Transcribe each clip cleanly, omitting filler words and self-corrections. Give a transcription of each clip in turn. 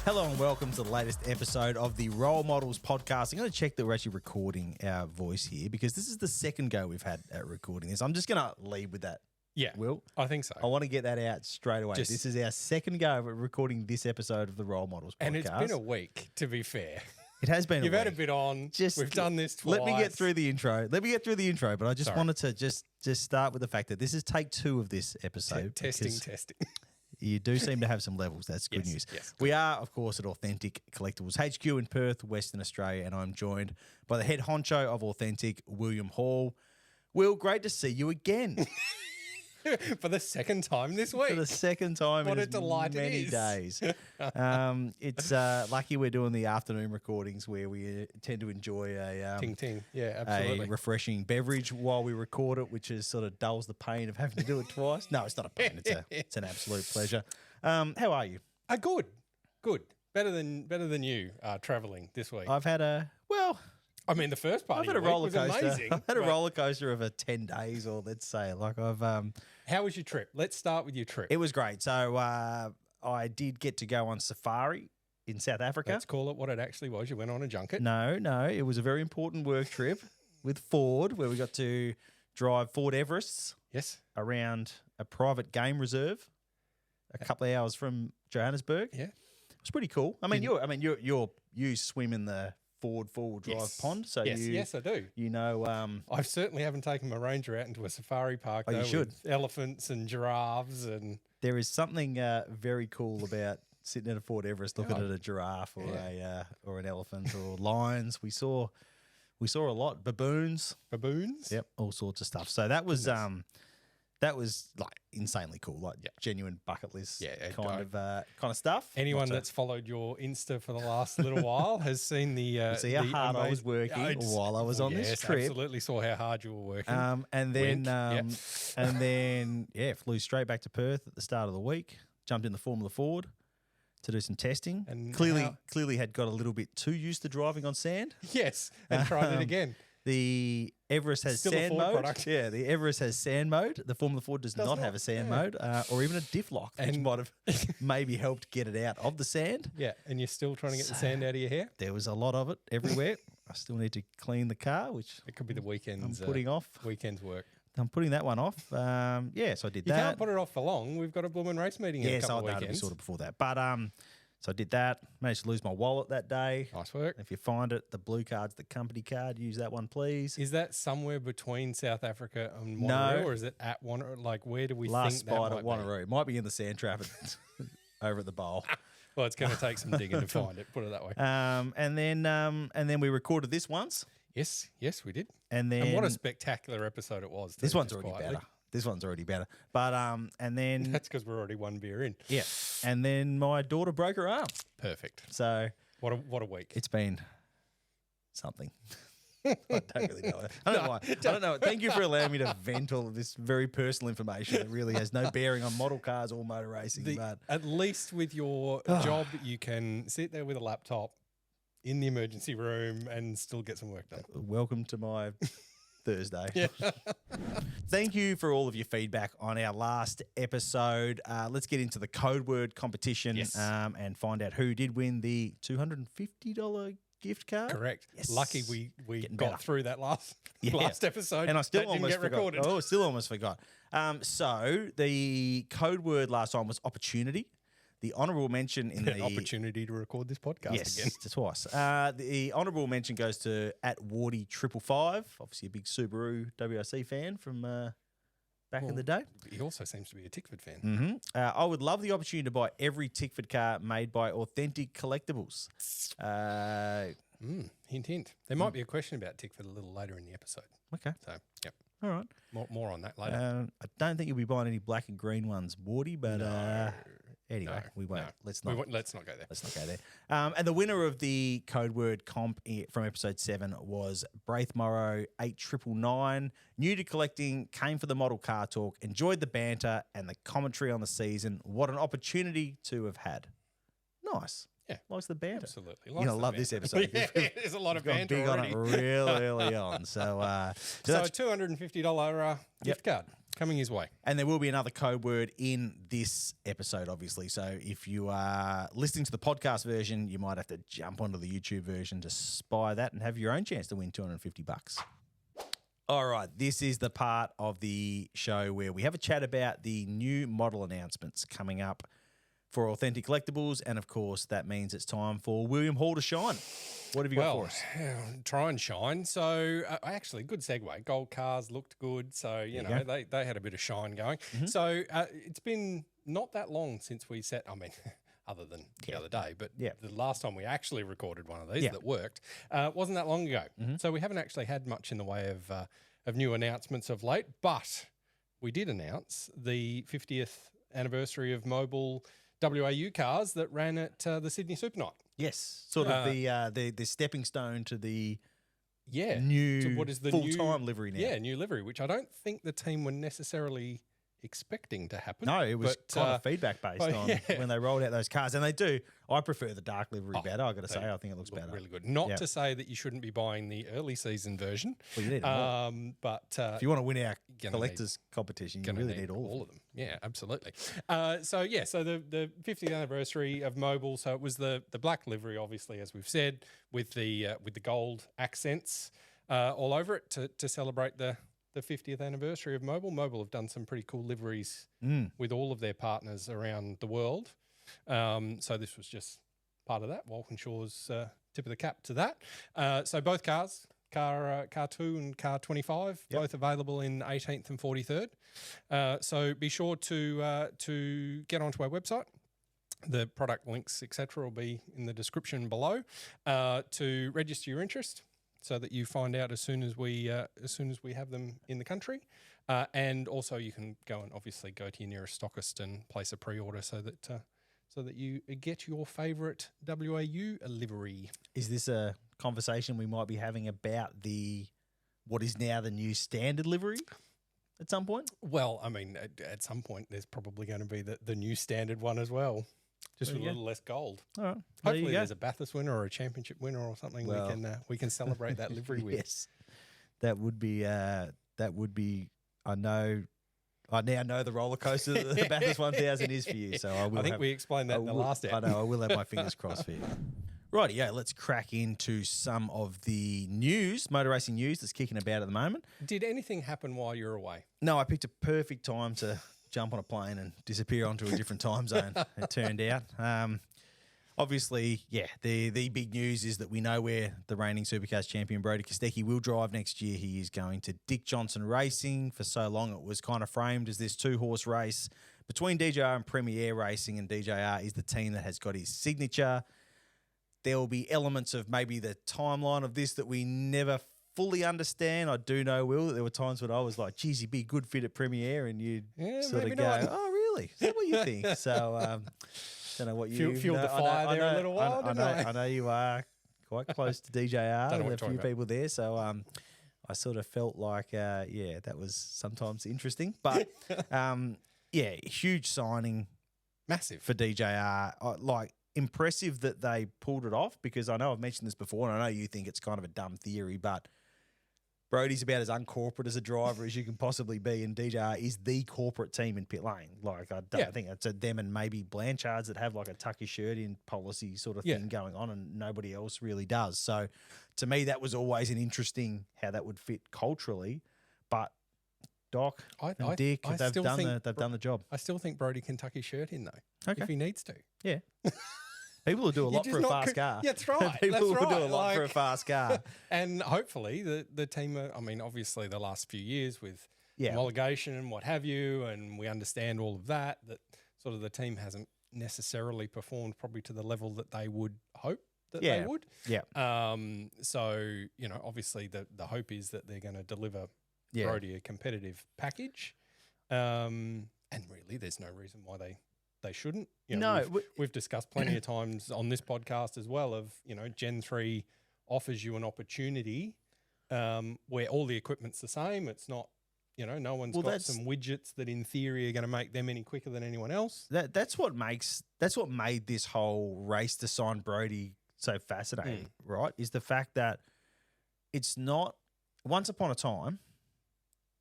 Hello and welcome to the latest episode of the Role Models podcast. I'm going to check that we're actually recording our voice here because this is the second go we've had at recording this. I'm just going to lead with that. Yeah, Will? I think so. I want to get that out straight away. This is our second go at recording this episode of the Role Models podcast. And it's been a week, to be fair. It has been You've a week. had a bit on. We've done this twice. Let me get through the intro. But I just wanted to just start with the fact that this is take 2 of this episode. Testing. You do seem to have some levels. That's good news. Yes. We are, of course, at Authentic Collectables HQ in Perth, Western Australia, and I'm joined by the head honcho of Authentic, William Hall. Will, great to see you again. For the second time this week. For the second time What in a delight many it is. days. It's lucky we're doing the afternoon recordings where we tend to enjoy a Ting. Yeah, absolutely. a refreshing beverage while we record it, which is sort of dulls the pain of having to do it twice. No, it's not a pain. It's an absolute pleasure. How are you? Good. Better than you travelling this week. I've had I mean, the first part I've had of a your roller week was coaster. amazing. I've had a roller coaster of 10 days, or let's say, How was your trip? Let's start with your trip. it was great. So I did get to go on safari in South Africa. Let's call it what it actually was. You went on a junket. No, it was a very important work trip with Ford, where we got to drive Ford Everests Yes. around a private game reserve, a couple of hours from Johannesburg. Yeah. It was pretty cool. You swim in the Ford four-wheel drive pond, so yes, I do. You know, I certainly haven't taken my Ranger out into a safari park. you should. With elephants and giraffes and there is something very cool about sitting at a Fort Everest looking at a giraffe or or an elephant or lions. We saw a lot baboons. Yep, all sorts of stuff. So that was like insanely cool, like genuine bucket list kind of stuff. Anyone that's followed your Insta for the last little while has seen the see how hard I was working while I was on this trip. Absolutely saw how hard you were working. And then flew straight back to Perth at the start of the week. Jumped in the Formula Ford to do some testing. And clearly had got a little bit too used to driving on sand. Yes, and tried it again. The Everest has Still sand a Ford mode. product. Yeah, the Everest has sand mode. The Formula Ford does not have a sand mode or even a diff lock, which might have maybe helped get it out of the sand. Yeah, and you're still trying to get the sand out of your hair? There was a lot of it everywhere. I still need to clean the car, which it could be the weekends. I'm putting off. Weekends work. I'm putting that one off. So I did that. You can't put it off for long. We've got a blooming race meeting in a couple of weekends. It'll be sort of before that. But so I did that. Managed to lose my wallet that day. Nice work. If you find it, the blue card's the company card. Use that one, please. Is that somewhere between South Africa and Wanneroo, or is it at Wanneroo? Like, where do we Last think that spot might at Wanneroo. It might be in the sand trap over at the bowl. Well, it's going to take some digging to find it. Put it that way. And then we recorded this once. Yes, we did. And what a spectacular episode it was. This one's already better. But and then that's because we're already one beer in. Yeah. And then my daughter broke her arm. Perfect. So what a week. It's been something. I don't really know. I don't know why. I don't know. Thank you for allowing me to vent all of this very personal information that really has no bearing on model cars or motor racing. But at least with your job, you can sit there with a laptop in the emergency room and still get some work done. Welcome to my Thursday. Thank you for all of your feedback on our last episode. Let's get into the code word competition and find out who did win the $250 gift card. Correct. Yes. Lucky we got through that last episode. And I still almost didn't get forgot. recorded. Oh, still almost forgot. So the code word last time was opportunity. The honourable mention in the opportunity to record this podcast again. Yes, twice. The honourable mention goes to @Wardy555. Obviously, a big Subaru WRC fan from back in the day. He also seems to be a Tickford fan. Mm-hmm. I would love the opportunity to buy every Tickford car made by Authentic Collectables. Hint. There might be a question about Tickford a little later in the episode. Okay. So, yep. All right. More on that later. I don't think you'll be buying any black and green ones, Wardy, but anyway, we won't. No. Let's not go there. Let's not go there. And the winner of the code word comp from episode 7 was Braith Morrow 8999. New to collecting, came for the model car talk, enjoyed the banter and the commentary on the season. What an opportunity to have had. Nice. Yeah. Likes the banter. Absolutely. You're going to love this episode. There's a lot of banter big already. on it real early on. So a $250 gift card. Coming his way. And there will be another code word in this episode, obviously. So if you are listening to the podcast version, you might have to jump onto the YouTube version to spy that and have your own chance to win $250. All right, this is the part of the show where we have a chat about the new model announcements coming up for Authentic Collectables, and of course, that means it's time for William Hall to shine. What have you got for us? Try and shine. So, actually, good segue. Gold cars looked good. So, you know, they had a bit of shine going. So, it's been not that long since we set, I mean, other than the other day, but the last time we actually recorded one of these that worked wasn't that long ago. So, we haven't actually had much in the way of new announcements of late, but we did announce the 50th anniversary of Mobil WAU cars that ran at the Sydney Supernight. Yes, sort of the stepping stone to the new to what is the full-time livery now. Yeah, new livery, which I don't think the team were necessarily expecting to happen. No, it was kind of feedback based on when they rolled out those cars, and they do. I prefer the dark livery better. I got to say, I think it looks better. Really good. Not to say that you shouldn't be buying the early season version. Well, you need but if you want to win our collectors competition, you really need all of them. Yeah, absolutely. So the 50th anniversary of Mobil. So it was the black livery, obviously, as we've said, with the gold accents all over it to celebrate the 50th anniversary of Mobil. Mobil have done some pretty cool liveries with all of their partners around the world. So this was just part of that. Walkinshaw's tip of the cap to that. So both cars, car 2 and car 25, both available in 18th and 43rd. So be sure to get onto our website. The product links, etc., will be in the description below to register your interest, so that you find out as soon as we have them in the country, and also you can go and obviously go to your nearest stockist and place a pre-order so that you get your favourite WAU livery. Is this a conversation we might be having about what is now the new standard livery at some point? Well, I mean, at some point there's probably going to be the new standard one as well. Just with a little less gold. All right. Hopefully there's a Bathurst winner or a championship winner or something we can celebrate that livery with. Yes. That would be I now know the roller coaster that the Bathurst 1000 is for you. So I think we explained that in the last episode. I know, I will have my fingers crossed for you. Rightio, let's crack into some of the news, motor racing news that's kicking about at the moment. Did anything happen while you're away? No, I picked a perfect time to jump on a plane and disappear onto a different time zone, it turned out. Obviously, the big news is that we know where the reigning Supercars champion Brodie Kostecki will drive next year. He is going to Dick Johnson Racing. For so long, it was kind of framed as this two-horse race between DJR and Premier Racing, and DJR is the team that has got his signature. There will be elements of maybe the timeline of this that we never fully understand. I do know, Will, that there were times when I was like, geez, you'd be a good fit at Premier, and you'd sort of go, oh, really? Is that what you think? So, don't know what you feel the fire there a little while. I know you are quite close to DJR. There are a few people there, so I sort of felt like, that was sometimes interesting. But huge signing, massive for DJR. Impressive that they pulled it off, because I know I've mentioned this before, and I know you think it's kind of a dumb theory, but Brodie's about as uncorporate as a driver as you can possibly be, and DJR is the corporate team in pit lane. I don't think it's them and maybe Blanchard's that have like a tuck your shirt in policy sort of thing going on, and nobody else really does. So to me, that was always an interesting how that would fit culturally. But Doc and Dick, they've done the job. I still think Brodie can tuck his shirt in though, if he needs to. Yeah. People will do a lot for a fast car. Yeah, that's right. People will do a lot for a fast car. And hopefully the team, obviously the last few years with homologation and what have you, and we understand all of that sort of the team hasn't necessarily performed probably to the level that they would hope that they would. Yeah. So, obviously the hope is that they're going to deliver Brodie a competitive package. And really there's no reason why they shouldn't. We've discussed plenty of times on this podcast as well of, Gen 3 offers you an opportunity where all the equipment's the same. It's not, no one's got some widgets that in theory are going to make them any quicker than anyone else. That's what made this whole race to sign Brodie so fascinating, right? Is the fact that it's not, once upon a time,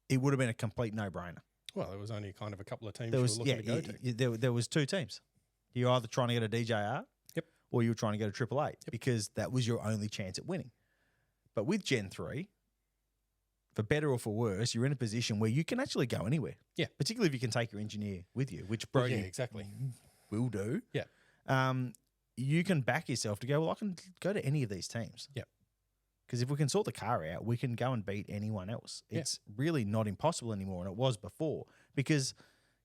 it would have been a complete no-brainer. Well, there was only kind of a couple of teams There you was were looking to go to. there was 2 teams. You're either trying to get a DJR, Yep, or you were trying to get a Triple Eight because that was your only chance at winning. But with Gen 3, for better or for worse, you're in a position where you can actually go anywhere. Yeah. Particularly if you can take your engineer with you, which Brody exactly will do. Yeah. You can back yourself to go, well, I can go to any of these teams. Yeah. Because if we can sort the car out, we can go and beat anyone else. Yeah. It's really not impossible anymore, and it was before. Because,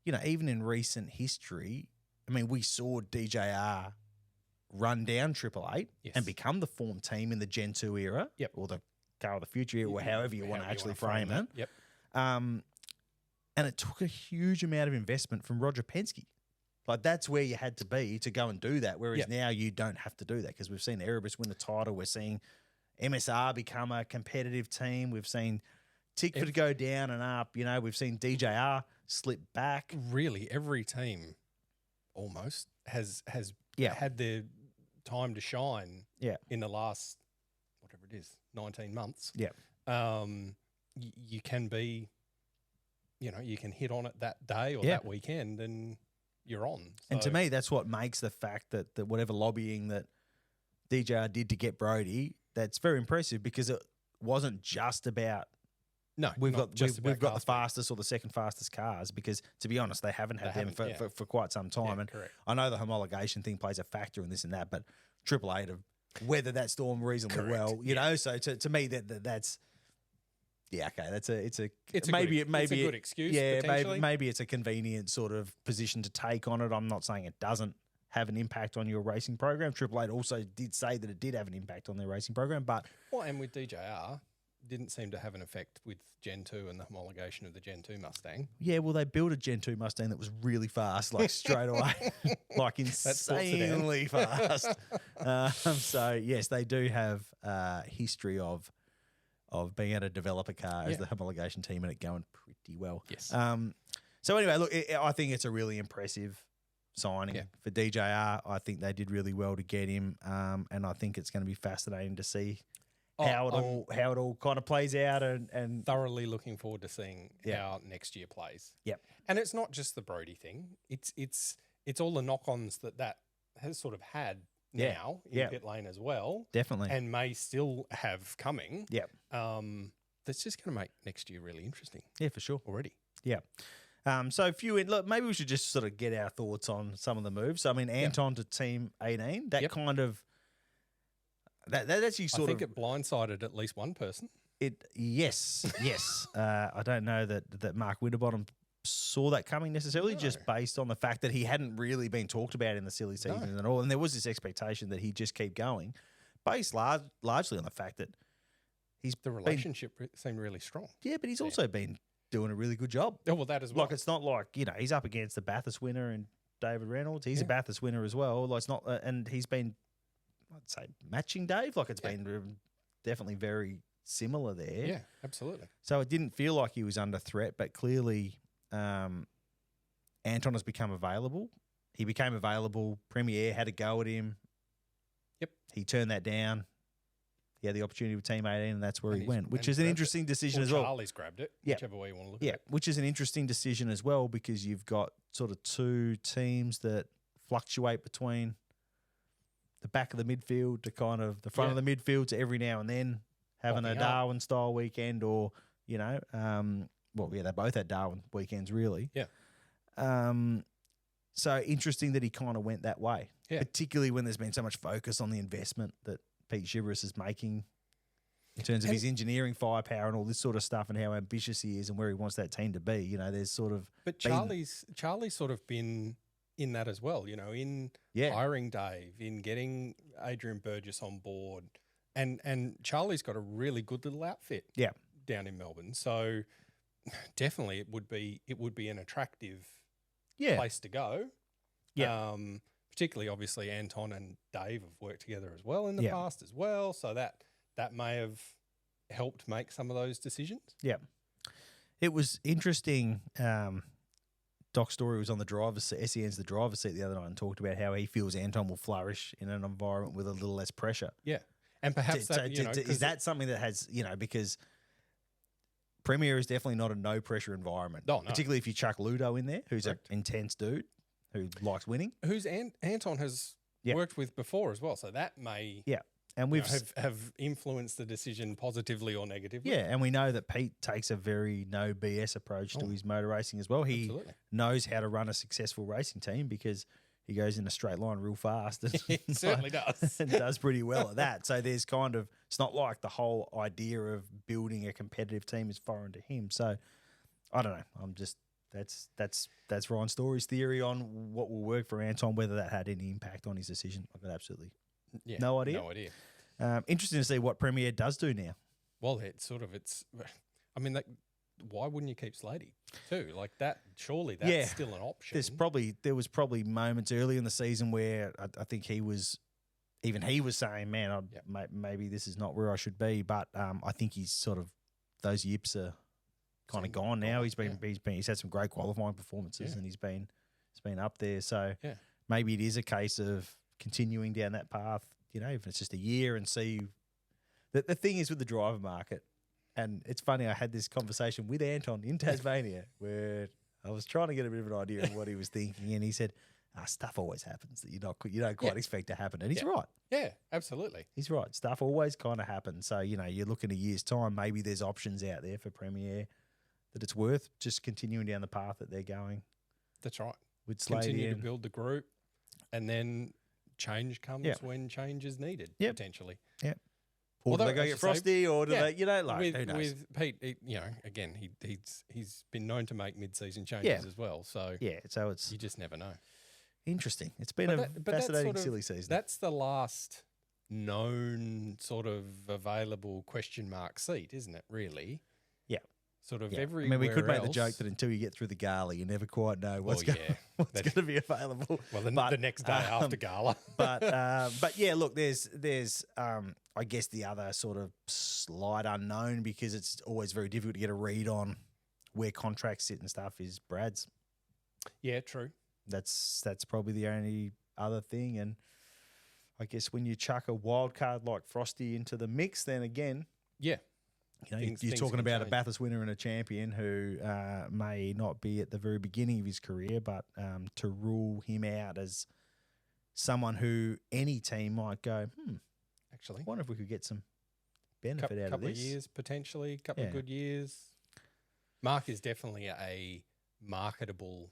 even in recent history, I mean, we saw DJR run down Triple Eight and become the form team in the Gen 2 era, or the car of the future era, or however you want to actually frame it. Yep. And it took a huge amount of investment from Roger Penske. Like, that's where you had to be to go and do that, whereas now you don't have to do that because we've seen Erebus win the title. We're seeing MSR become a competitive team. We've seen Tickford go down and up. We've seen DJR slip back. Really, every team almost has had their time to shine in the last, whatever it is, 19 months. Yeah. You can be, you can hit on it that day or that weekend and you're on. So, and to me, that's what makes the fact that whatever lobbying that DJR did to get Brody, that's very impressive because it wasn't just about we've got the fastest or the second fastest cars, because to be honest, they haven't had them for quite some time. And correct. I know the homologation thing plays a factor in this and that, but Triple Eight have weathered that storm reasonably well, you know. So to me, that's okay. It's a good excuse. Yeah, maybe it's a convenient sort of position to take on it. I'm not saying it doesn't have an impact on your racing program. Triple Eight also did say that it did have an impact on their racing program, but and with DJR, didn't seem to have an effect with Gen 2 and the homologation of the Gen 2 Mustang. Yeah, well, they built a Gen 2 Mustang that was really fast, like straight away, like insanely fast. So, yes, they do have a history of being able to develop a car as the homologation team and it going pretty well. Yes. So, anyway, look, I think it's a really impressive signing for DJR. I think they did really well to get him, and I think it's going to be fascinating to see how it all kind of plays out, and thoroughly looking forward to seeing how next year plays. Yep. And it's not just the Brody thing. It's all the knock-ons that has sort of had now in pit lane as well. Definitely. And may still have coming. Yep. That's just going to make next year really interesting. Yeah, for sure. Already. Yeah. So look, maybe we should just sort of get our thoughts on some of the moves. I mean, Anton to Team 18, that kind of that actually sort of. I think it blindsided at least one person. Yes. I don't know that Mark Winterbottom saw that coming necessarily, just based on the fact that he hadn't really been talked about in the silly season at all, and there was this expectation that he'd just keep going, based largely on the fact that the relationship seemed really strong. Yeah, but he's also been doing a really good job. Oh, well, that as well. Like, it's not like, he's up against the Bathurst winner and David Reynolds. He's a Bathurst winner as well. Like, it's not, and he's been, I'd say, matching Dave. Like, it's been definitely very similar there. Yeah, absolutely. So it didn't feel like he was under threat, but clearly Anton has become available. He became available. Premier had a go at him. Yep. He turned that down. He had the opportunity with Team 18, and that's where he went, which is an interesting decision as well. Charlie's grabbed it, whichever way you want to look at it. Yeah, which is an interesting decision as well, because you've got sort of two teams that fluctuate between the back of the midfield to kind of the front of the midfield to every now and then having a Darwin-style weekend, or, they both had Darwin weekends, really. Yeah. So interesting that he kind of went that way, particularly when there's been so much focus on the investment that Pete Chivris is making in terms of his engineering firepower and all this sort of stuff, and how ambitious he is and where he wants that team to be. There's sort of... But Charlie's sort of been in that as well, in hiring Dave, in getting Adrian Burgess on board. And Charlie's got a really good little outfit down in Melbourne. So definitely it would be an attractive place to go. Yeah. Particularly, obviously, Anton and Dave have worked together as well in the past as well. So that may have helped make some of those decisions. Yeah. It was interesting. Doc Story was on the driver's seat, SEN's the driver's seat the other night, and talked about how he feels Anton will flourish in an environment with a little less pressure. Yeah. And perhaps is that something that has, because Premier is definitely not a no-pressure environment. No. Particularly if you chuck Ludo in there, who's an intense dude who likes winning. Who's Anton has worked with before as well. So that may and we've have influenced the decision positively or negatively. Yeah, and we know that Pete takes a very no BS approach to his motor racing as well. He knows how to run a successful racing team because he goes in a straight line real fast. And he certainly does. And does pretty well at that. So there's kind of, it's not like the whole idea of building a competitive team is foreign to him. So I don't know. I'm just, that's Ryan Story's theory on what will work for Anton, whether that had any impact on his decision. I've got absolutely no idea. No idea. Interesting to see what Premier does do now. Well, I mean, why wouldn't you keep Slady too? Like that, surely that's still an option. There was probably moments early in the season where I think he was saying, man, maybe this is not where I should be. But I think he's sort of, those yips are kind of gone now. He's had some great qualifying performances and he's been up there. So maybe it is a case of continuing down that path, even if it's just a year, and see. The thing is with the driver market, and it's funny, I had this conversation with Anton in Tasmania where I was trying to get a bit of an idea of what he was thinking, and he said, stuff always happens that you don't quite expect to happen. And he's right. Yeah, absolutely. He's right. Stuff always kind of happens. So, you look in a year's time, maybe there's options out there for Premier that it's worth just continuing down the path that they're going. That's right. With Slady continue to build the group, and then change comes when change is needed, potentially. Yeah. Or do they go get Frosty, or do they, who knows? With Pete, again, he's been known to make mid-season changes as well. So so it's, you just never know. Interesting. It's been a fascinating, silly season. That's the last known sort of available question mark seat, isn't it? Really? Yeah. Sort of everywhere. I mean, we could make the joke that until you get through the gala, you never quite know what's going to be available. Well, the next day after gala. but yeah, look, there's I guess the other sort of slight unknown, because it's always very difficult to get a read on where contracts sit and stuff, is Brad's. Yeah, true. That's probably the only other thing. And I guess when you chuck a wild card like Frosty into the mix, then again, you're talking about a Bathurst winner and a champion who may not be at the very beginning of his career, but to rule him out as someone who any team might go, actually, I wonder if we could get some benefit out of this. Couple of years, potentially, couple of good years. Mark is definitely a marketable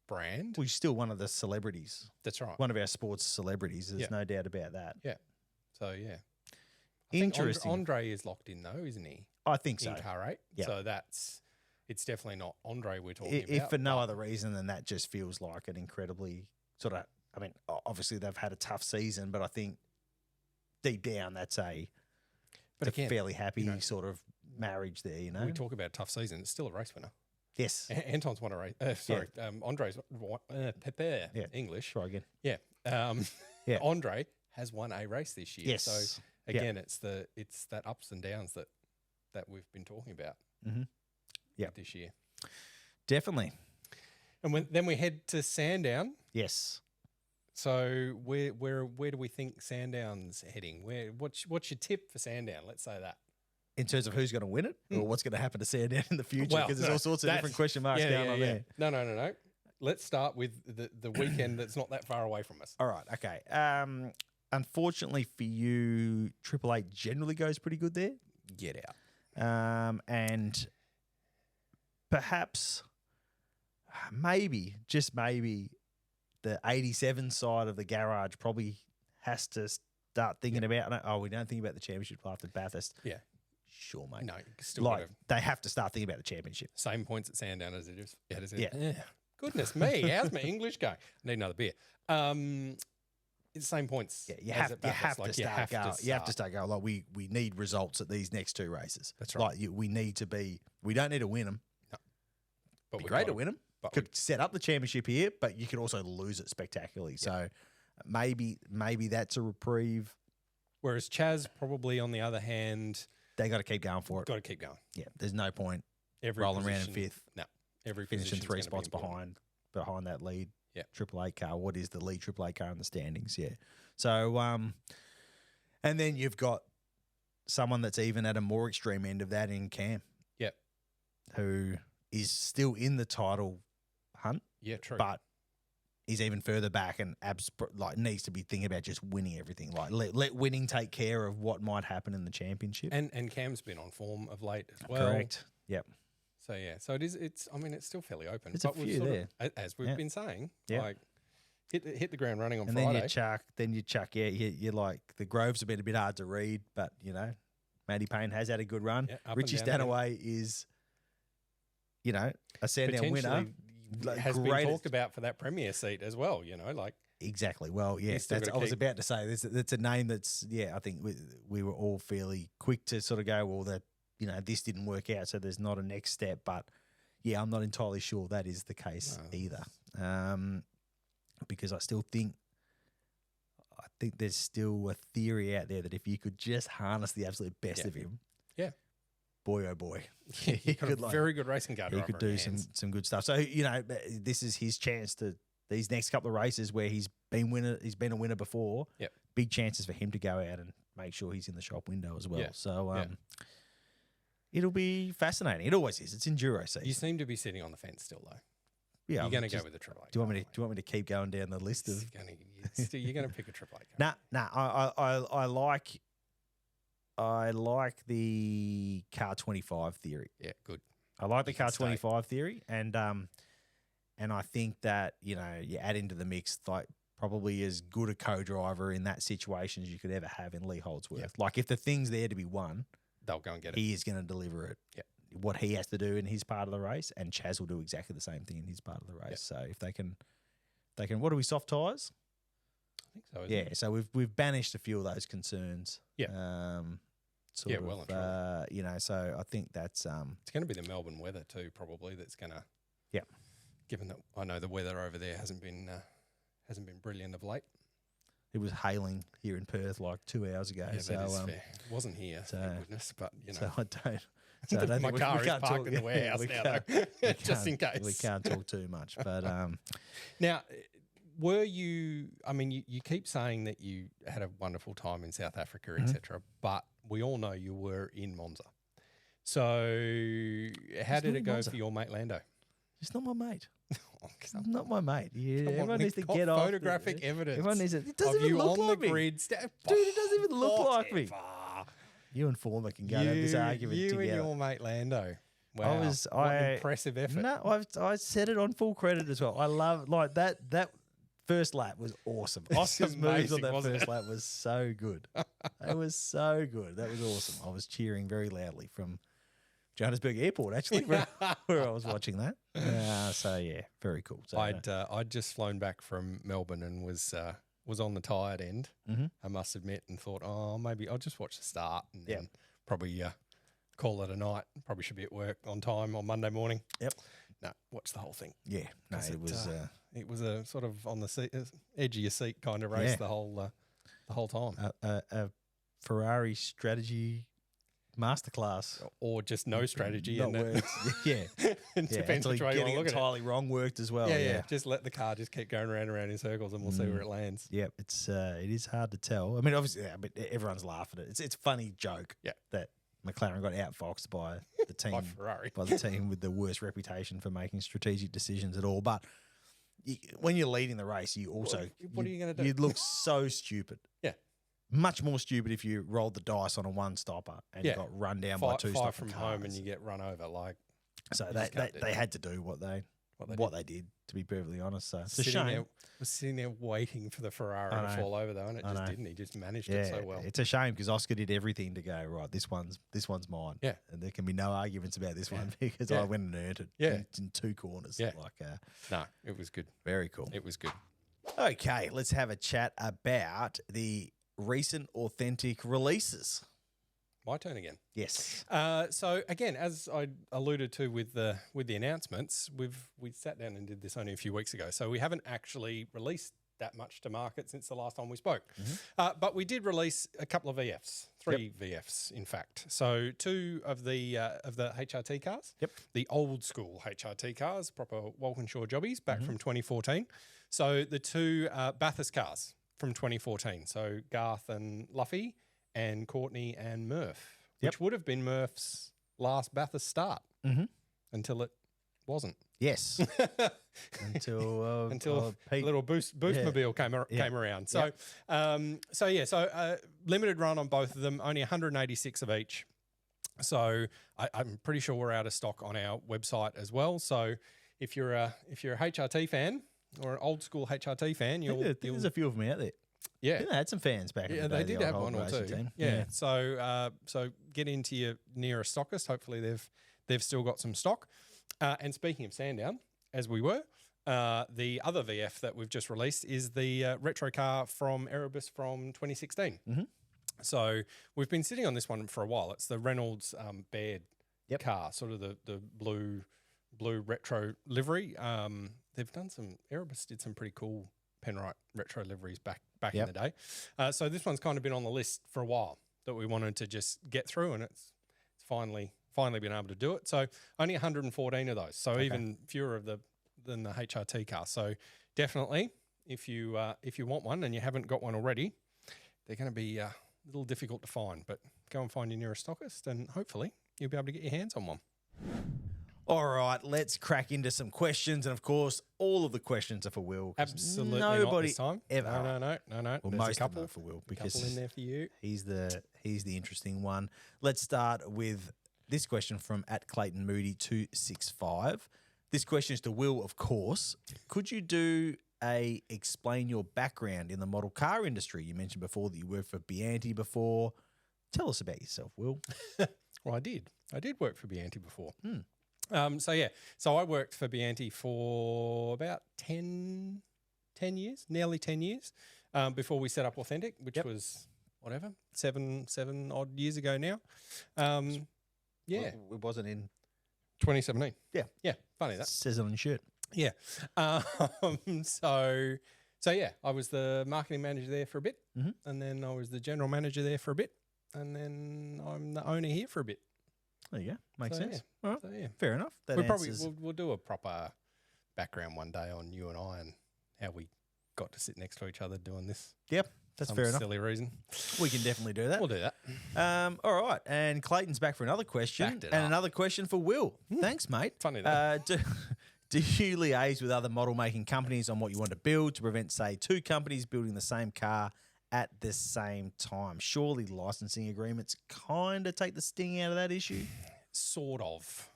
brand. Well, he's still one of the celebrities. That's right. One of our sports celebrities. There's no doubt about that. Yeah. So, yeah. Interesting. Andre is locked in though, isn't he? I think so. In car 8. Yep. So it's definitely not Andre we're talking about. If for no other reason than that just feels like an incredibly sort of, I mean, obviously they've had a tough season, but I think deep down that's a fairly happy sort of marriage there, We talk about a tough season. It's still a race winner. Yes. Anton's won a race. Andre's English. Try again. Yeah. Andre has won a race this year. Yes. So again, it's that ups and downs that we've been talking about. Mm-hmm. This year. Definitely. And then we head to Sandown. Yes. So where do we think Sandown's heading? What's your tip for Sandown? Let's say that. In terms of who's going to win it, or what's going to happen to Sandown in the future, because there's all sorts of different question marks going on there. No. Let's start with the weekend that's not that far away from us. All right, okay. Unfortunately for you, Triple Eight generally goes pretty good there. Get out. And perhaps, maybe, just maybe, the 87 side of the garage probably has to start thinking about, we don't think about the championship after Bathurst. Yeah. Sure, mate. No, still they have to start thinking about the championship. Same points at Sandown as it is. Yeah. Goodness me, how's my English going? I need another beer. It's the same points. Yeah, you have to start going. Like we need results at these next two races. That's right. Like we don't need to win them. No. But it'd be great to win them. Could set up the championship here, but you could also lose it spectacularly. So maybe that's a reprieve. Whereas Chaz probably, on the other hand, they got to keep going for it. Got to keep going. Yeah, there's no point rolling around in fifth. No, every finishing 3 spots behind that lead. Yeah, Triple Eight car. What is the lead Triple Eight car in the standings? Yeah. So and then you've got someone that's even at a more extreme end of that in Cam. Yep. who is still in the title hunt. Yeah, true. But is even further back and needs to be thinking about just winning everything. Like let winning take care of what might happen in the championship. And Cam's been on form of late as well. Correct. Yep. So yeah, so it is. It's still fairly open. It's a few there, as we've been saying. Yeah. Like hit the ground running on and Friday. Then you chuck. Yeah, you're like the Groves have been a bit hard to read, but Matty Payne has had a good run. Yeah, Richie Stanaway is, a stand-down winner. Has been talked about for that premier seat as well. Exactly. Well, yes, I was about to say that's a name that's I think we were all fairly quick to sort of go, well, that this didn't work out, so there's not a next step. But I'm not entirely sure that is the case either, because I think there's still a theory out there that if you could just harness the absolute best of him, boy oh boy, he could very good racing car. He could do some good stuff. So this is his chance to these next couple of races where he's been a winner before. Yep. Big chances for him to go out and make sure he's in the shop window as well. Yeah. So it'll be fascinating. It always is. It's enduro season. You seem to be sitting on the fence still though. Yeah, you're going to go with the Triple A. Do you want me to keep going down the list of? You're going to pick a Triple A car. Nah. I like the Car 25 theory. Yeah, good. I like the Car 25 theory, and I think that you add into the mix like probably as good a co-driver in that situation as you could ever have in Lee Holdsworth. Yep. Like if the thing's there to be won, they'll go and get it. He is going to deliver it. Yep. What he has to do in his part of the race, and Chaz will do exactly the same thing in his part of the race. Yep. So if they can, what are we, soft tyres? I think so. Isn't it? So we've banished a few of those concerns. Yeah. Well and truly. So I think that's it's going to be the Melbourne weather too, probably. That's going to. Yeah. Given that I know the weather over there hasn't been brilliant of late. It was hailing here in Perth like 2 hours ago. Yeah, so that is fair. It wasn't here, thank goodness. But So I don't. So I don't my car is parked in the warehouse now, though, just in case. We can't talk too much, but now. Were you? I mean, you keep saying that you had a wonderful time in South Africa, etc. But we all know you were in Monza. So how did it go for your mate Lando? He's not my mate. Not my mate. Yeah, everyone needs to get off. Photographic evidence. Everyone needs to. It doesn't even look like me. Dude, it doesn't even look like me. You and Former can go and have this argument together. You and your mate Lando. Wow, what an impressive effort. No, I said it on full credit as well. I love that. First lap was awesome. Oscar's moves on that first lap was so good. It was so good. That was awesome. I was cheering very loudly from Johannesburg Airport, actually, where I was watching that. Very cool. So, I'd just flown back from Melbourne and was on the tired end, I must admit, and thought, maybe I'll just watch the start and then probably call it a night. Probably should be at work on time on Monday morning. Yep. No, watch the whole thing. Yeah. No, it was a sort of on the seat, edge of your seat kind of race the whole time. A Ferrari strategy masterclass, or just no strategy. Not worked. Yeah, it depends which way you want to look at it. Entirely wrong worked as well. Yeah. Just let the car just keep going round and round in circles, and we'll see where it lands. Yeah, it is hard to tell. I mean, obviously, everyone's laughing at it. It's a funny joke. Yeah. That McLaren got outfoxed by the team, by Ferrari, by the team with the worst reputation for making strategic decisions at all. But when you're leading the race, you also what are you going to do? You'd look so stupid. Yeah. Much more stupid if you rolled the dice on a one stopper and got run down by two stoppers from home and you get run over. So they had to do what they did. To be perfectly honest, so it's a shame. Was sitting there waiting for the Ferrari to fall over though, and it just didn't. He just managed it so well. It's a shame because Oscar did everything to go right. This one's mine. Yeah, and there can be no arguments about this one because I went and earned it. In two corners. Yeah, no, it was good. Very cool. It was good. Okay, let's have a chat about the recent authentic releases. My turn again. Yes. So again, as I alluded to with the announcements, we sat down and did this only a few weeks ago. So we haven't actually released that much to market since the last time we spoke. But we did release a couple of VFs, three VFs in fact. So two of the HRT cars. Yep. The old school HRT cars, proper Walkinshaw jobbies back from 2014. So the two Bathurst cars from 2014. So Garth and Luffy, and Courtney and Murph, which would have been Murph's last Bathurst start. until it wasn't. Yes. until a little boostmobile came around. So, limited run on both of them, only 186 of each. So I'm pretty sure we're out of stock on our website as well. So if you're a HRT fan or an old school HRT fan, there's a few of them out there. Yeah, they had some fans back in the day. They did have one or two. Team. Yeah. So get into your nearest stockist. Hopefully they've still got some stock. And speaking of Sandown, as we were, the other VF that we've just released is the retro car from Erebus from 2016. Mm-hmm. So we've been sitting on this one for a while. It's the Reynolds Baird car, sort of the blue retro livery. Erebus did some pretty cool Penrite retro liveries back in the day. So this one's kind of been on the list for a while that we wanted to just get through, and it's finally been able to do it. So only 114 of those. So even fewer than the HRT car. So definitely, if you want one and you haven't got one already, they're going to be a little difficult to find. But go and find your nearest stockist, and hopefully you'll be able to get your hands on one. All right, let's crack into some questions. And, of course, all of the questions are for Will. Absolutely nobody not this time. Ever. No. Well, There's most a couple for Will, because in there for you. He's the interesting one. Let's start with this question from @ClaytonMoody265. This question is to Will, of course. Could you do explain your background in the model car industry? You mentioned before that you worked for Bianchi before. Tell us about yourself, Will. Well, I did work for Bianchi before. So I worked for Bianchi for about 10 years, nearly 10 years, before we set up Authentic, which was whatever, seven odd years ago now. It wasn't in 2017. Yeah. Funny that. Says it on your shirt. Yeah. So I was the marketing manager there for a bit, and then I was the general manager there for a bit, and then I'm the owner here for a bit. There you go. Makes sense. Yeah. All right. So, yeah. Fair enough. We'll do a proper background one day on you and I and how we got to sit next to each other doing this. Yep. That's fair enough. Silly reason. We can definitely do that. We'll do that. All right. And Clayton's back for another question. And another question for Will. Thanks, mate. Funny that. Do you liaise with other model making companies on what you want to build to prevent, say, two companies building the same car at the same time? Surely licensing agreements kind of take the sting out of that issue? Sort of.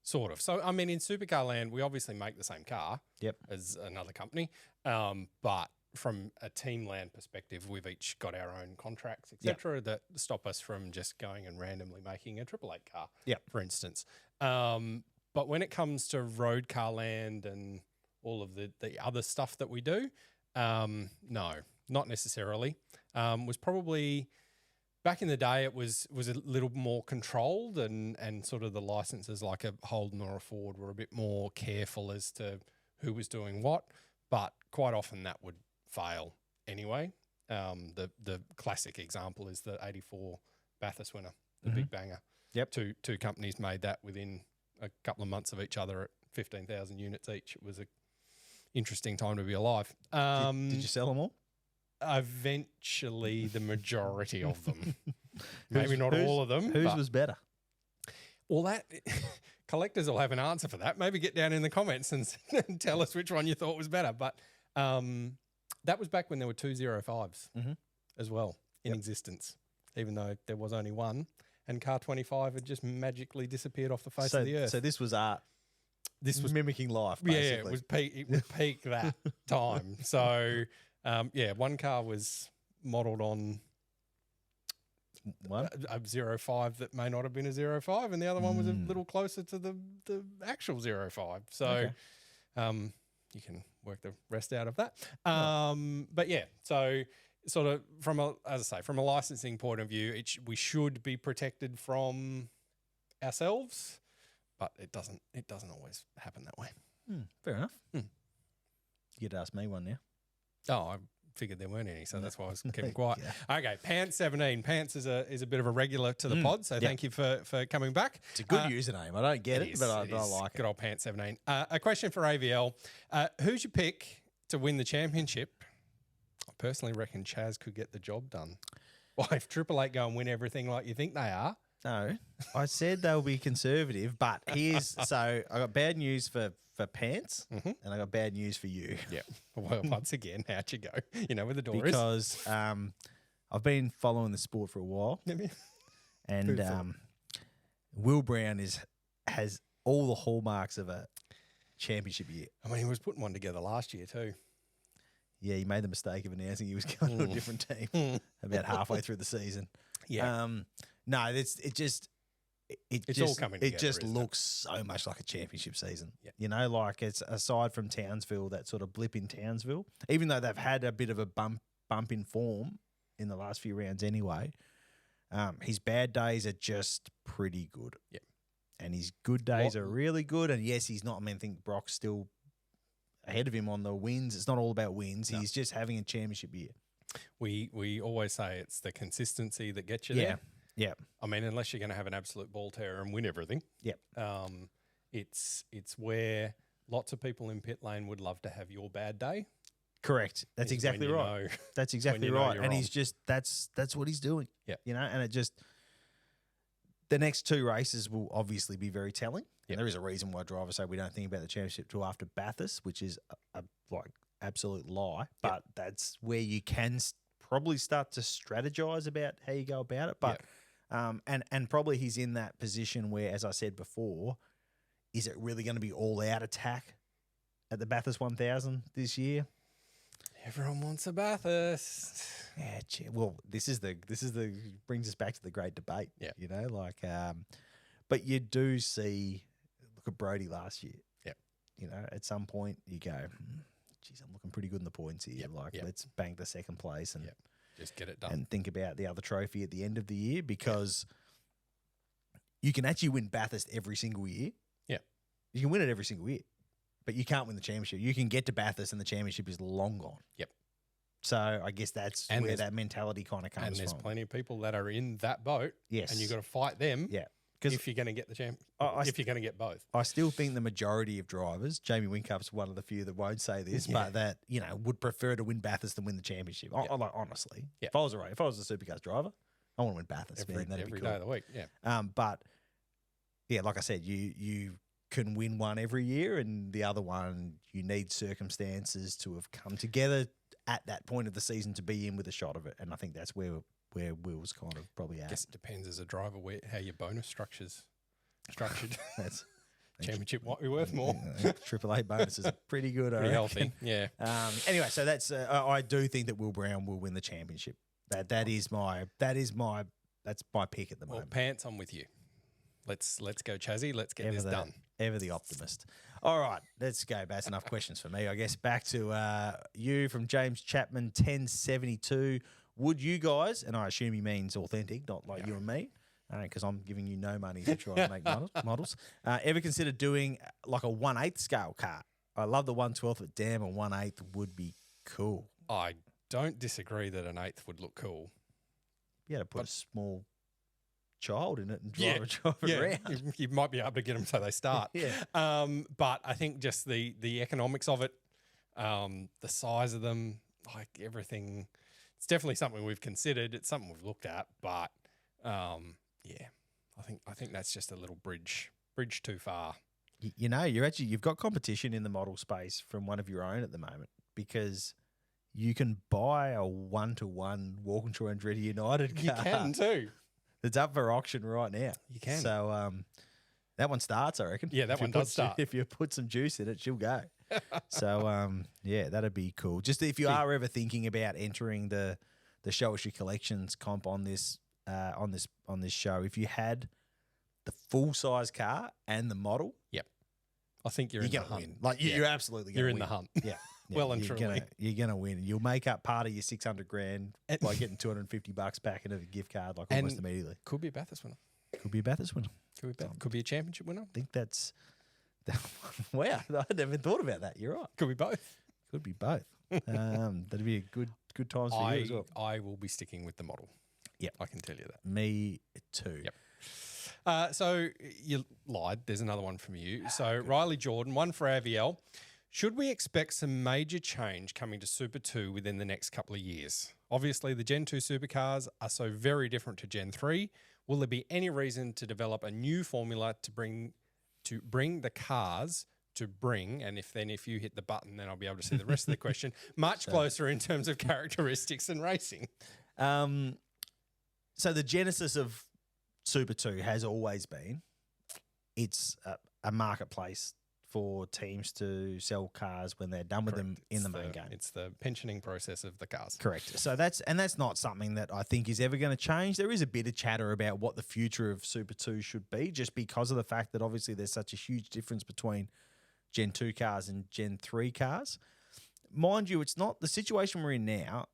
So, I mean, in supercar land, we obviously make the same car as another company. But from a team land perspective, we've each got our own contracts, etc., that stop us from just going and randomly making a 888 car, for instance. But when it comes to road car land and all of the other stuff that we do, no, not necessarily. Was probably back in the day, it was a little more controlled, and sort of the licenses like a Holden or a Ford were a bit more careful as to who was doing what. But quite often that would fail anyway. The classic example is the '84 Bathurst winner, the big banger. Yep. Two companies made that within a couple of months of each other at 15,000 units each. It was an interesting time to be alive. Did you sell them all? Eventually, the majority of them. Maybe not all of them. Whose was better? Well, that collectors will have an answer for that. Maybe get down in the comments and tell us which one you thought was better. But that was back when there were 205s as well in existence, even though there was only one. And car 25 had just magically disappeared off the face of the earth. So this was art. This was mimicking life, basically. Yeah, it was peak that time. So, one car was modelled on a 05 that may not have been a 05, and the other one was a little closer to the actual 05. So you can work the rest out of that. But yeah, so sort of from a licensing point of view, we should be protected from ourselves, but it doesn't always happen that way. Fair enough. You could ask me one now. Oh, I figured there weren't any, so that's why I was keeping quiet. Okay, Pants 17. Pants is a bit of a regular to the pod, so thank you for coming back. It's a good username. I don't get it, but I like it. Good old Pants 17. A question for AVL. Who's your pick to win the championship? I personally reckon Chaz could get the job done. Well, if 888 go and win everything like you think they are, No, I said they'll be conservative, but here's so I got bad news for pants, and I got bad news for you. Yeah. Well, once again, how'd you go? You know where the door Because I've been following the sport for a while, and Will Brown has all the hallmarks of a championship year. I mean, he was putting one together last year too. Yeah, he made the mistake of announcing he was going to a different team about halfway through the season. Yeah. No, it's all coming together. It just looks so much like a championship season. Yeah. You know, like it's aside from Townsville, that sort of blip in Townsville, even though they've had a bit of a bump in form in the last few rounds anyway, his bad days are just pretty good. Yeah. And his good days are really good. And yes, he's not, I mean, I think Brock's still ahead of him on the wins. It's not all about wins. No. He's just having a championship year. We always say it's the consistency that gets you there. Yeah. I mean, unless you're going to have an absolute ball terror and win everything. Yep. It's where lots of people in pit lane would love to have your bad day. Correct. That's exactly right. That's exactly right. And he's just that's what he's doing. Yeah. You know, and it just the next two races will obviously be very telling. Yeah. There is a reason why drivers say we don't think about the championship till after Bathurst, which is a like absolute lie. But that's where you can probably start to strategize about how you go about it. But and probably he's in that position where, as I said before, is it really going to be all out attack at the Bathurst 1000 this year? Everyone wants a Bathurst. Yeah, well, this is the brings us back to the great debate. Yeah, you know, like, but you do see. Look at Brody last year. Yeah, you know, at some point you go, geez, I'm looking pretty good in the points here. Let's bank the second place and just get it done. And think about the other trophy at the end of the year because you can actually win Bathurst every single year. Yeah, you can win it every single year. But you can't win the championship. You can get to Bathurst and the championship is long gone. Yep. So I guess that's where that mentality kind of comes from. And there's plenty of people that are in that boat. Yes. And you've got to fight them. Yeah. If you're going to get the champ, if you're going to get both. I still think the majority of drivers, Jamie Winkup's one of the few that won't say this, but that, you know, would prefer to win Bathurst than win the championship. Like, honestly. Yeah. If I was a Supercars driver, I want to win Bathurst. Every day of the week. Yeah. But yeah, like I said, you can win one every year, and the other one you need circumstances to have come together at that point of the season to be in with a shot of it. And I think that's where Will's kind of probably at. I guess it depends as a driver how your bonus structured. That's championship might be worth more. Triple A bonuses are pretty good. Pretty healthy. Yeah. Anyway, so that's I do think that Will Brown will win the championship. That's my pick at the moment. Pants, I'm with you. Let's go, Chazzy. Let's get this done. Ever the optimist. All right, let's go. That's enough questions for me. I guess back to you from James Chapman, 1072. Would you guys, and I assume he means authentic, not like you and me, because I'm giving you no money to try and make models, ever consider doing like a 1/8 scale car? I love the 1/12, but damn, a 1/8 would be cool. I don't disagree that an 1/8 would look cool. You had to put a small child in it and drive it around. You might be able to get them so they start. But I think just the economics of it, the size of them, like everything, it's definitely something we've considered. It's something we've looked at, but I think that's just a little bridge too far. You know, you've got competition in the model space from one of your own at the moment because you can buy a 1-to-1 Walkinshaw Andretti United car. You can too. It's up for auction right now. You can. So that one starts, I reckon. Yeah, that one does start. If you put some juice in it, she'll go. So yeah, that'd be cool. Just if you are ever thinking about entering the Show Us Your Collections comp on this show, if you had the full size car and the model, I think you're in the hunt. Win. Like you're absolutely going to win. You're in the hunt. Yeah. Well and truly. You're going to win. You'll make up part of your $600,000 by getting $250 back into a gift card almost immediately. Could be a Bathurst winner. Could be a Bathurst winner. Could be a championship winner. I think that's wow. I never thought about that. You're right. Could be both. Could be both. That'd be a good times for you as well. I will be sticking with the model. Yeah, I can tell you that. Me too. Yep. So you lied. There's another one from you. So Riley Jordan, one for AVL. Should we expect some major change coming to Super 2 within the next couple of years? Obviously, the Gen 2 supercars are so very different to Gen 3. will there be any reason to develop a new formula to bring the cars to bring, and if you hit the button, then I'll be able to see the rest of the question, much closer in terms of characteristics and racing? So the genesis of Super 2 has always been, it's a marketplace for teams to sell cars when they're done with them in the main game. It's the pensioning process of the cars. Correct. So that's not something that I think is ever going to change. There is a bit of chatter about what the future of Super 2 should be, just because of the fact that obviously there's such a huge difference between Gen 2 cars and Gen 3 cars. Mind you, it's not the situation we're in now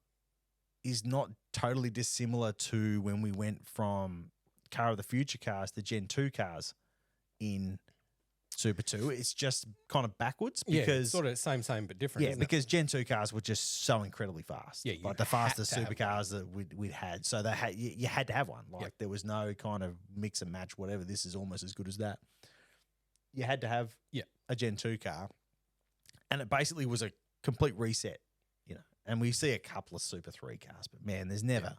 is not totally dissimilar to when we went from Car of the Future cars to Gen 2 cars in Super 2. It's just kind of backwards because it's sort of same but different. Yeah, because Gen 2 cars were just so incredibly fast. Yeah, like the fastest supercars that we'd had. So they had you had to have one. Like there was no kind of mix and match, whatever. This is almost as good as that. You had to have a Gen 2 car, and it basically was a complete reset, you know. And we see a couple of Super 3 cars, but man, there's never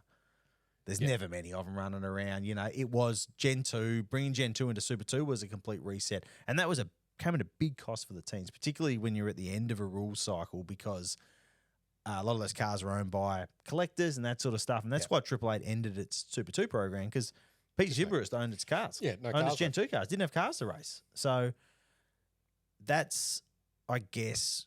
many of them running around. You know, it was Gen 2, bringing Gen 2 into Super 2 was a complete reset. And that came at a big cost for the teams, particularly when you're at the end of a rules cycle, because a lot of those cars are owned by collectors and that sort of stuff. And that's why Triple Eight ended its Super 2 program, because Pete Gilbrist owned its cars. Yeah, no owned cars. its Gen 2 cars, didn't have cars to race. So that's, I guess,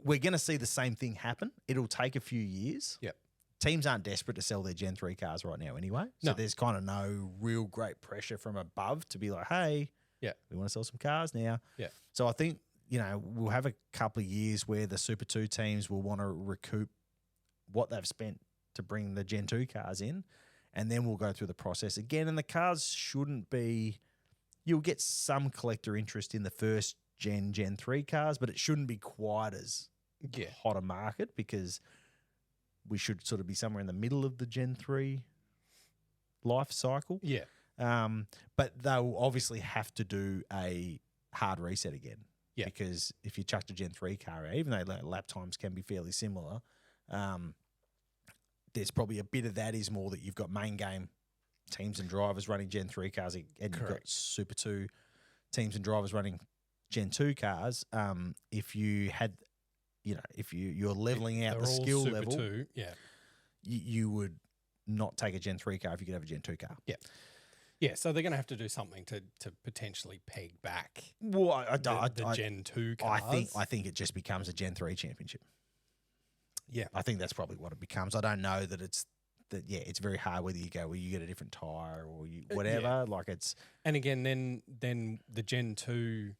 we're going to see the same thing happen. It'll take a few years. Yep. Teams aren't desperate to sell their Gen 3 cars right now anyway. So there's kind of no real great pressure from above to be like, hey, we want to sell some cars now. Yeah. So I think, you know, we'll have a couple of years where the Super 2 teams will want to recoup what they've spent to bring the Gen 2 cars in, and then we'll go through the process again. And the cars shouldn't be – you'll get some collector interest in the first Gen 3 cars, but it shouldn't be quite as hot a market, because – we should sort of be somewhere in the middle of the Gen 3 life cycle. Yeah. But they'll obviously have to do a hard reset again. Yeah. Because if you chucked a Gen 3 car out, even though lap times can be fairly similar, there's probably a bit of that is more that you've got main game teams and drivers running Gen 3 cars, and you've got Super 2 teams and drivers running Gen 2 cars. If you had... You know, if you're leveling out the skill level, you would not take a Gen 3 car if you could have a Gen 2 car. Yeah. Yeah, so they're going to have to do something to potentially peg back the Gen 2 cars. I think it just becomes a Gen 3 championship. Yeah. I think that's probably what it becomes. I don't know that it's very hard whether you go, well, you get a different tyre or you whatever. Like it's... And again, then the Gen 2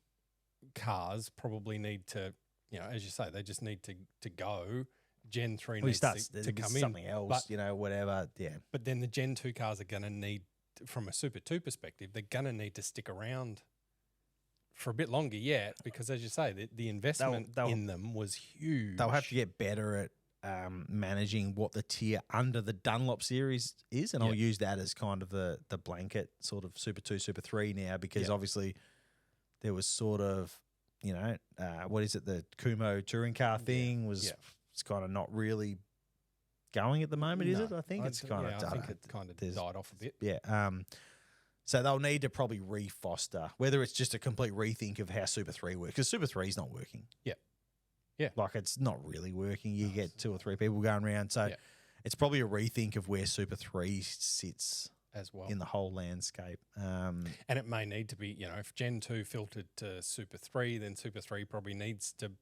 cars probably need to... You know, as you say, they just need to go. Gen 3 needs to come in. Something else, you know, whatever, yeah. But then the Gen 2 cars are going to need, from a Super 2 perspective, they're going to need to stick around for a bit longer yet, because as you say, the investment in them was huge. They'll have to get better at managing what the tier under the Dunlop series is, and I'll use that as kind of the blanket sort of Super 2, Super 3 now, because obviously there was sort of, you know, what is it? The Kumo touring car thing was it's kind of not really going at the moment, is it? I think it's kind of. I think it kind of died off a bit. Yeah. So they'll need to probably re-foster, whether it's just a complete rethink of how Super 3 works, because Super 3 is not working. Yeah. Yeah. Like it's not really working. You get 2 or 3 people going around, so it's probably a rethink of where Super 3 sits as well in the whole landscape. And it may need to be, you know, if Gen 2 filtered to Super 3, then Super 3 probably needs to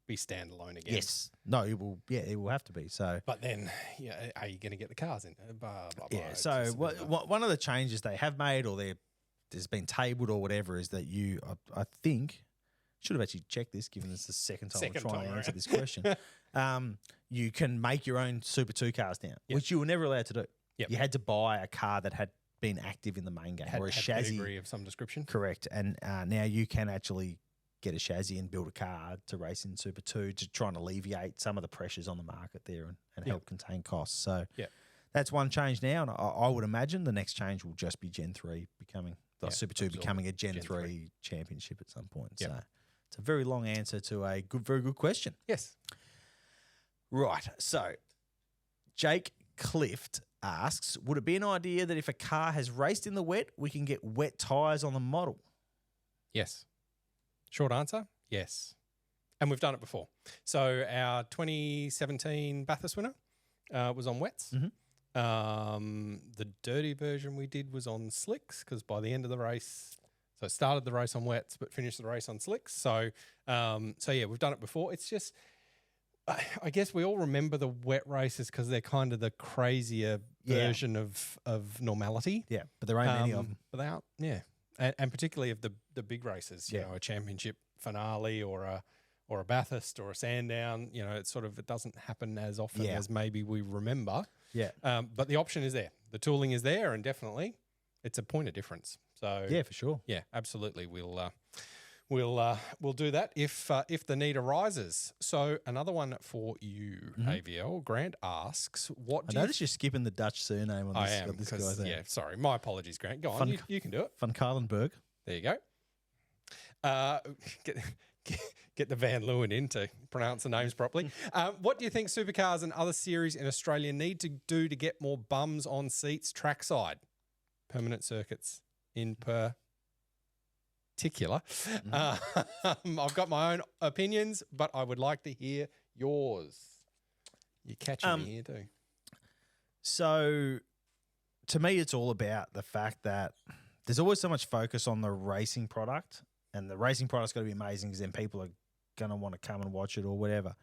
be standalone again. Yes. No, it will. Yeah, it will have to be. So, but then, are you going to get the cars in? Blah, blah, blah. Yeah. So one of the changes they have made, or there's been tabled or whatever, is that I think, should have actually checked this, given this is the second time I'm trying to answer this question. You can make your own Super 2 cars now, which you were never allowed to do. Yep. You had to buy a car that had been active in the main game, or a chassis pedigree of some description. Correct. And now you can actually get a chassis and build a car to race in Super 2 to try and alleviate some of the pressures on the market there and help contain costs. So that's one change now. And I would imagine the next change will just be Gen 3 becoming, Super 2 becoming a Gen 3 championship at some point. Yep. So it's a very long answer to a very good question. Yes. Right. So Jake Clift asks, would it be an idea that if a car has raced in the wet, we can get wet tyres on the model? Yes. Short answer, yes. And we've done it before. So our 2017 Bathurst winner was on wets. The dirty version we did was on slicks because by the end of the race, so it started the race on wets but finished the race on slicks. So yeah, we've done it before. It's just, I guess we all remember the wet races because they're kind of the crazier version of normality. Yeah, but there ain't many of them. But they aren't, yeah. And particularly of the big races, you know, a championship finale or a Bathurst or a Sandown, you know, it doesn't happen as often as maybe we remember. Yeah. But the option is there. The tooling is there, and definitely it's a point of difference. So yeah, for sure. Yeah, absolutely. We'll do that if the need arises. So another one for you, AVL. Grant asks, "What do I notice you're skipping the Dutch surname on this, I am, this guy there. Yeah, sorry. My apologies, Grant. Go on. You can do it. Van Carlenberg. There you go. Get the Van Leeuwen in to pronounce the names properly. What do you think supercars and other series in Australia need to do to get more bums on seats trackside? Permanent circuits in particular. I've got my own opinions, but I would like to hear yours. You're catching me here too. So to me, it's all about the fact that there's always so much focus on the racing product, and the racing product's got to be amazing because then people are going to want to come and watch it or whatever.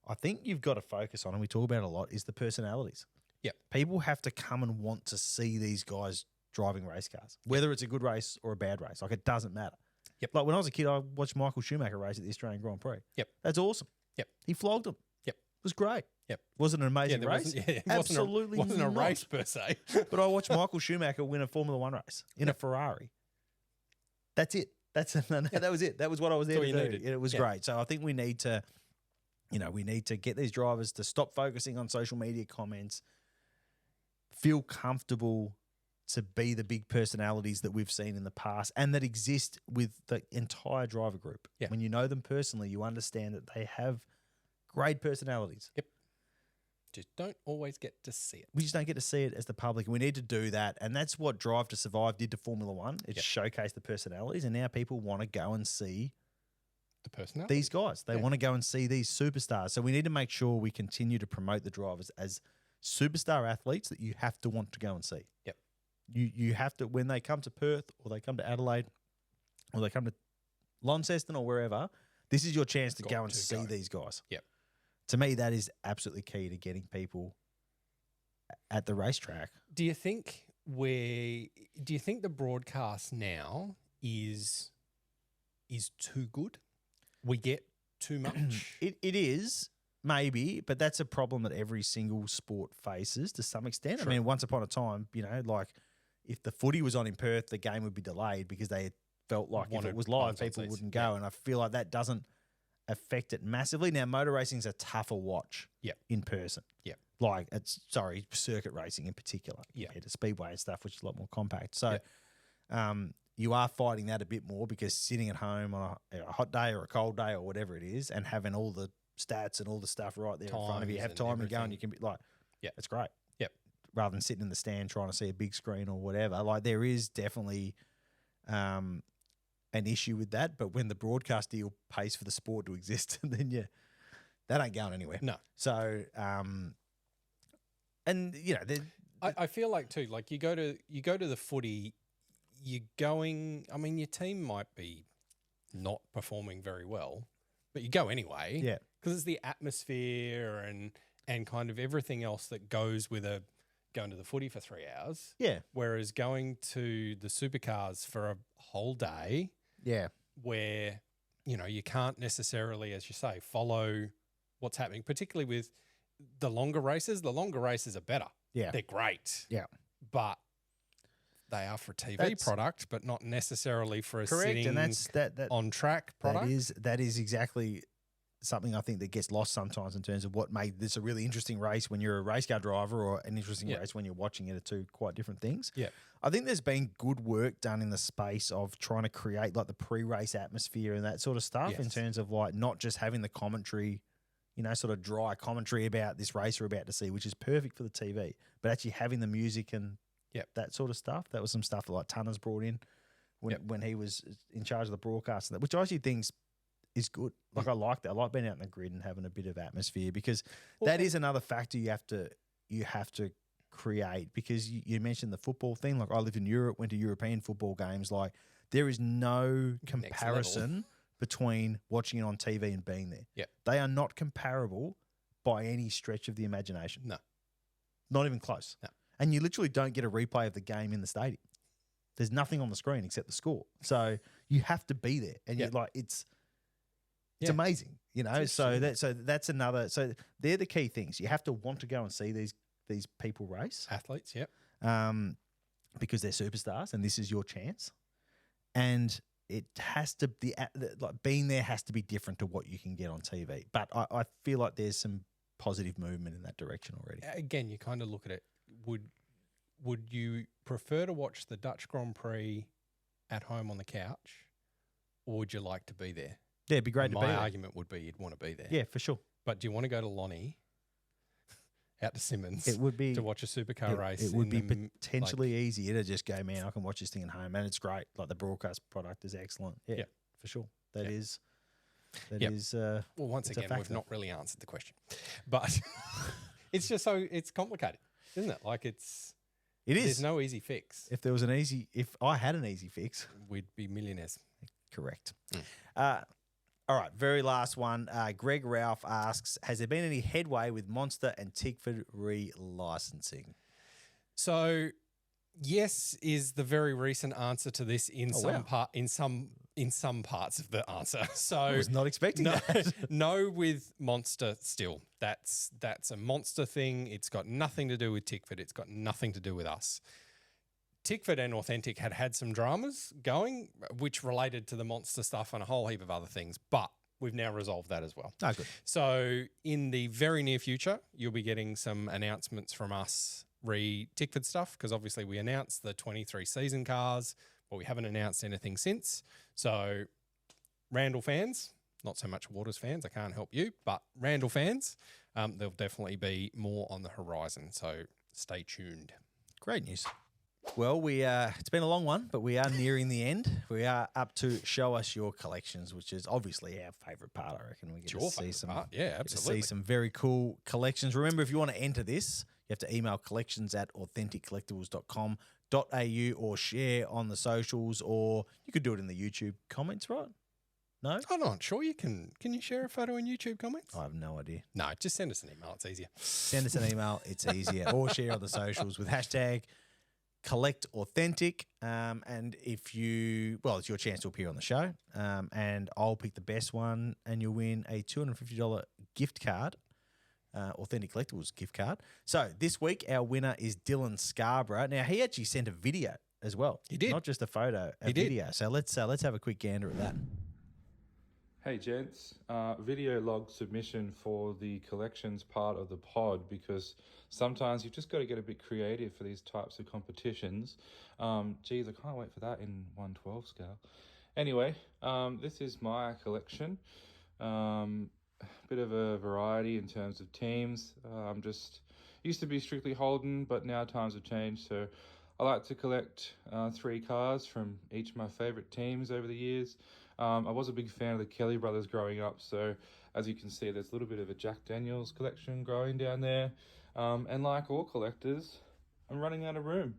I think you've got to focus on, and we talk about it a lot, is the personalities. Yep. People have to come and want to see these guys driving race cars, whether it's a good race or a bad race. Like, it doesn't matter. Yep. Like when I was a kid, I watched Michael Schumacher race at the Australian Grand Prix. Yep. That's awesome. Yep. He flogged them. Yep. It was great. Yep. Wasn't an amazing race? Absolutely wasn't a not. race per se. But I watched Michael Schumacher win a Formula One race in a Ferrari. That's it. That was it. That was what I was there to do. And it was great. So I think we need to, we need to get these drivers to stop focusing on social media comments, feel comfortable to be the big personalities that we've seen in the past and that exist with the entire driver group. Yeah. When you know them personally, you understand that they have great personalities. Yep. Just don't always get to see it. We just don't get to see it as the public. And we need to do that. And that's what Drive to Survive did to Formula One. It showcased the personalities. And now people want to go and see the personality. These guys. They want to go and see these superstars. So we need to make sure we continue to promote the drivers as superstar athletes that you have to want to go and see. Yep. You have to, when they come to Perth or they come to Adelaide or they come to Launceston or wherever, this is your chance to go and see these guys. Yep. To me, that is absolutely key to getting people at the racetrack. Do you think the broadcast now is too good? We get too much? It is, maybe, but that's a problem that every single sport faces to some extent. True. I mean, once upon a time, like if the footy was on in Perth, the game would be delayed because they felt like if it was live, people wouldn't go. And I feel like that doesn't affect it massively. Now, motor racing is a tougher watch in person. Yeah. Like, circuit racing in particular compared to speedway and stuff, which is a lot more compact. So you are fighting that a bit more because sitting at home on a hot day or a cold day or whatever it is and having all the stats and all the stuff right there in front of you, have time and go and you can be like, it's great. Yep. Rather than sitting in the stand trying to see a big screen or whatever. Like, there is definitely an issue with that, but when the broadcast deal pays for the sport to exist, then that ain't going anywhere. No. So, and I feel like too, like you go to the footy, you're going. I mean, your team might be not performing very well, but you go anyway. Yeah, because it's the atmosphere and kind of everything else that goes with going to the footy for 3 hours. Yeah. Whereas going to the supercars for a whole day. Yeah. Where, you can't necessarily, as you say, follow what's happening, particularly with the longer races. The longer races are better. Yeah. They're great. Yeah. But they are for a TV product, but not necessarily for a sitting and that's that on track product. That is exactly something I think that gets lost sometimes in terms of what made this a really interesting race when you're a race car driver or an interesting race when you're watching it are two quite different things. Yeah. I think there's been good work done in the space of trying to create like the pre-race atmosphere and that sort of stuff in terms of like not just having the commentary, sort of dry commentary about this race we're about to see, which is perfect for the TV. But actually having the music and that sort of stuff, that was some stuff that like Tunners brought in when he was in charge of the broadcast, which I actually think is good. Like I like that. I like being out in the grid and having a bit of atmosphere because that is another factor you have to create, because you mentioned the football thing. Like I lived in Europe, went to European football games. Like there is no comparison between watching it on TV and being there. Yep. They are not comparable by any stretch of the imagination. No. Not even close. No. And you literally don't get a replay of the game in the stadium. There's nothing on the screen except the score. So you have to be there. And you're like, it's amazing, So that's another. So they're the key things. You have to want to go and see these people race. Athletes, because they're superstars and this is your chance. And it has to be like being there has to be different to what you can get on TV. But I feel like there's some positive movement in that direction already. Again, you kind of look at it. Would you prefer to watch the Dutch Grand Prix at home on the couch, or would you like to be there? Yeah, it'd be great to be there. My argument would be you'd want to be there. Yeah, for sure. But do you want to go to Lonnie, out to Simmons, it would be, to watch a supercar race? It would be potentially easier to just go, man, I can watch this thing at home, and it's great. Like the broadcast product is excellent. Yeah. For sure. That is. Well, once again, we've not really answered the question, but it's just it's complicated, isn't it? Like it is. There's no easy fix. If I had an easy fix, we'd be millionaires. Correct. All right, very last one. Greg Ralph asks, has there been any headway with Monster and Tickford re-licensing? So, yes is the very recent answer to this in some parts of the answer. So I was not expecting that. No with Monster still. That's a Monster thing. It's got nothing to do with Tickford. It's got nothing to do with us. Tickford and Authentic had some dramas going, which related to the Monster stuff and a whole heap of other things, but we've now resolved that as well. Oh, good. So in the very near future, you'll be getting some announcements from us re-Tickford stuff, because obviously we announced the 23 season cars, but we haven't announced anything since. So Randall fans, not so much Waters fans, I can't help you, but Randall fans, there'll definitely be more on the horizon. So stay tuned. Great news. Well, it's been a long one, but we are nearing the end. We are up to show us your collections, which is obviously our favourite part, I reckon. We get to see some, absolutely. See some very cool collections. Remember, if you want to enter this, you have to email collections@authenticcollectables.com.au or share on the socials, or you could do it in the YouTube comments, right? No? I'm not sure you can. Can you share a photo in YouTube comments? I have no idea. No, just send us an email. It's easier. Send us an email. It's easier. Or share on the socials with hashtag Collect Authentic, and it's your chance to appear on the show, and I'll pick the best one, and you'll win a $250 gift card, Authentic Collectables gift card. So this week our winner is Dylan Scarborough. Now he actually sent a video as well. He did, not just a photo, a video. So let's have a quick gander at that. Hey gents, video log submission for the collections part of the pod, because sometimes you've just got to get a bit creative for these types of competitions. Geez, I can't wait for that in 1/12 scale. Anyway, this is my collection. Bit of a variety in terms of teams. I'm just used to be strictly Holden, but now times have changed, so I like to collect 3 cars from each of my favourite teams over the years. I was a big fan of the Kelly brothers growing up, so as you can see, there's a little bit of a Jack Daniels collection growing down there. And like all collectors, I'm running out of room.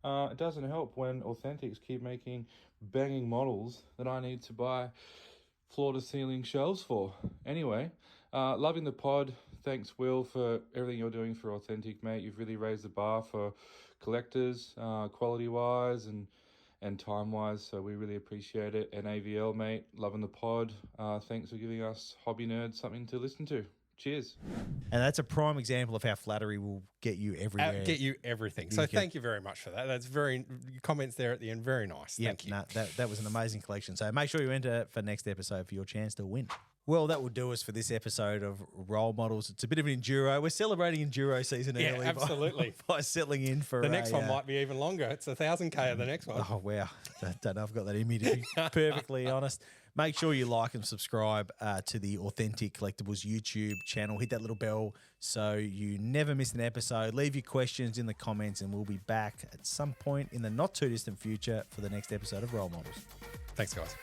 It doesn't help when Authentics keep making banging models that I need to buy floor-to-ceiling shelves for. Anyway, loving the pod. Thanks, Will, for everything you're doing for Authentic, mate. You've really raised the bar for collectors, quality-wise and time-wise, so we really appreciate it. And AVL, mate, loving the pod. Thanks for giving us hobby nerds something to listen to. Cheers. And that's a prime example of how flattery will get you everywhere. Get you everything. So thank you very much for that. That's very comments there at the end. Very nice. Thank you. That was an amazing collection. So make sure you enter for next episode for your chance to win. Well, that will do us for this episode of Role Models. It's a bit of an enduro. We're celebrating enduro season early. Absolutely. By settling in for the next one might be even longer. It's 1,000K of the next one. Oh, wow. Don't know if I've got that in me, to be perfectly honest. Make sure you like and subscribe to the Authentic Collectables YouTube channel. Hit that little bell so you never miss an episode. Leave your questions in the comments, and we'll be back at some point in the not too distant future for the next episode of Role Models. Thanks, guys.